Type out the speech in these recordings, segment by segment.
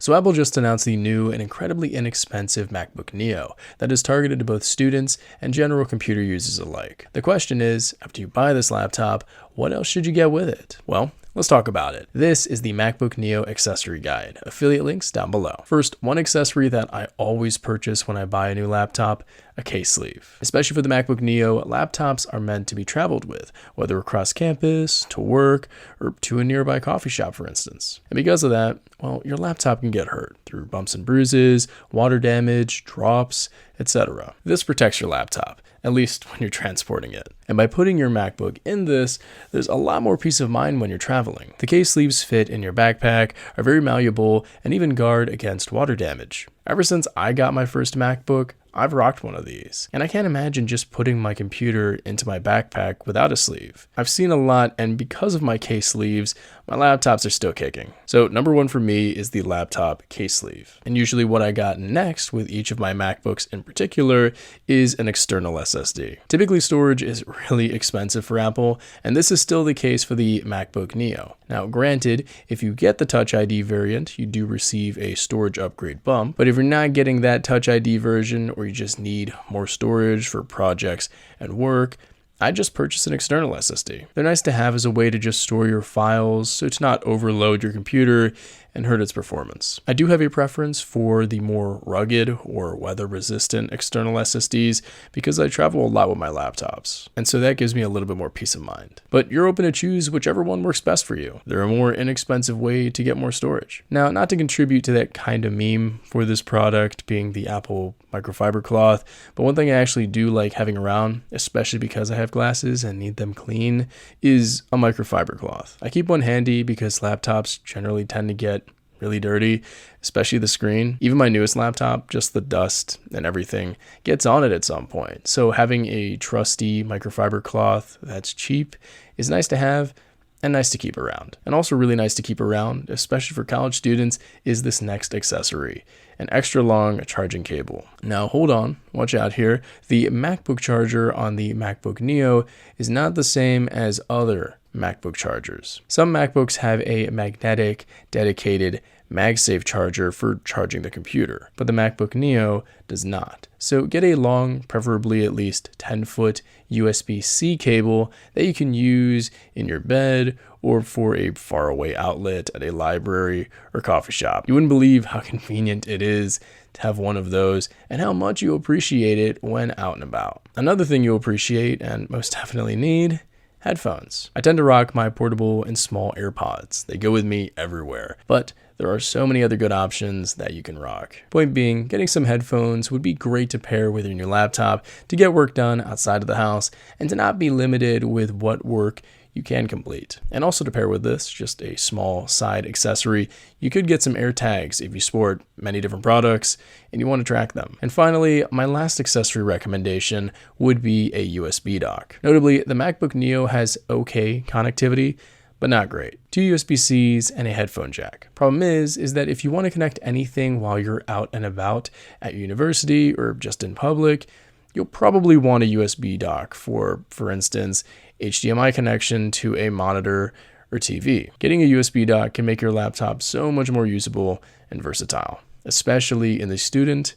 So Apple just announced the new and incredibly inexpensive MacBook Neo that is targeted to both students and general computer users alike. The question is, after you buy this laptop, what else should you get with it? Well, let's talk about it. This is the MacBook Neo accessory guide. Affiliate links down below. First, one accessory that I always purchase when I buy a new laptop, a case sleeve. Especially for the MacBook Neo, laptops are meant to be traveled with, whether across campus, to work, or to a nearby coffee shop, for instance. And because of that, well, your laptop can get hurt through bumps and bruises, water damage, drops, etc. This protects your laptop, at least when you're transporting it. And by putting your MacBook in this, there's a lot more peace of mind when you're traveling. The case sleeves fit in your backpack, are very malleable, and even guard against water damage. Ever since I got my first MacBook, I've rocked one of these, and I can't imagine just putting my computer into my backpack without a sleeve. I've seen a lot, and because of my case sleeves, my laptops are still kicking. So number one for me is the laptop case sleeve. And usually what I got next with each of my MacBooks in particular is an external SSD. Typically storage is really expensive for Apple, and this is still the case for the MacBook Neo. Now granted, if you get the Touch ID variant, you do receive a storage upgrade bump, but if you're not getting that Touch ID version, or you just need more storage for projects and work, I just purchased an external SSD. They're nice to have as a way to just store your files so to not overload your computer and hurt its performance. I do have a preference for the more rugged or weather-resistant external SSDs because I travel a lot with my laptops, and so that gives me a little bit more peace of mind. But you're open to choose whichever one works best for you. They're a more inexpensive way to get more storage. Now, not to contribute to that kind of meme for this product being the Apple Microfiber Cloth, but one thing I actually do like having around, especially because I have glasses and need them clean, is a microfiber cloth. I keep one handy because laptops generally tend to get really dirty, especially the screen. Even my newest laptop, just the dust and everything gets on it at some point. So having a trusty microfiber cloth that's cheap is nice to have and nice to keep around. And also really nice to keep around, especially for college students, is this next accessory, an extra long charging cable. Now hold on, watch out here. The MacBook charger on the MacBook Neo is not the same as other MacBook chargers. Some MacBooks have a magnetic, dedicated MagSafe charger for charging the computer, but the MacBook Neo does not. So get a long, preferably at least 10-foot USB-C cable that you can use in your bed or for a faraway outlet at a library or coffee shop. You wouldn't believe how convenient it is to have one of those and how much you appreciate it when out and about. Another thing you'll appreciate and most definitely need: headphones. I tend to rock my portable and small AirPods. They go with me everywhere, but there are so many other good options that you can rock. Point being, getting some headphones would be great to pair with your new laptop to get work done outside of the house and to not be limited with what work you can complete. And also to pair with this, just a small side accessory, you could get some AirTags if you sport many different products and you want to track them. And finally, my last accessory recommendation would be a USB dock. Notably, the MacBook Neo has okay connectivity, but not great. 2 USB-Cs and a headphone jack. Problem is that if you want to connect anything while you're out and about at university or just in public, you'll probably want a USB dock for instance, HDMI connection to a monitor or TV. Getting a USB dock can make your laptop so much more usable and versatile, especially in the student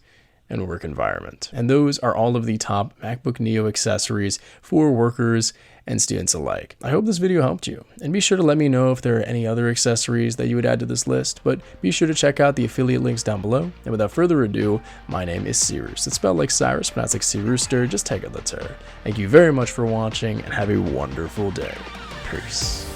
and work environment. And those are all of the top MacBook Neo accessories for workers and students alike. I hope this video helped you, and be sure to let me know if there are any other accessories that you would add to this list, but be sure to check out the affiliate links down below. And without further ado, my name is Seeroost. It's spelled like Cyrus, pronounced like Sea Rooster, just take a letter. Thank you very much for watching, and have a wonderful day. Peace.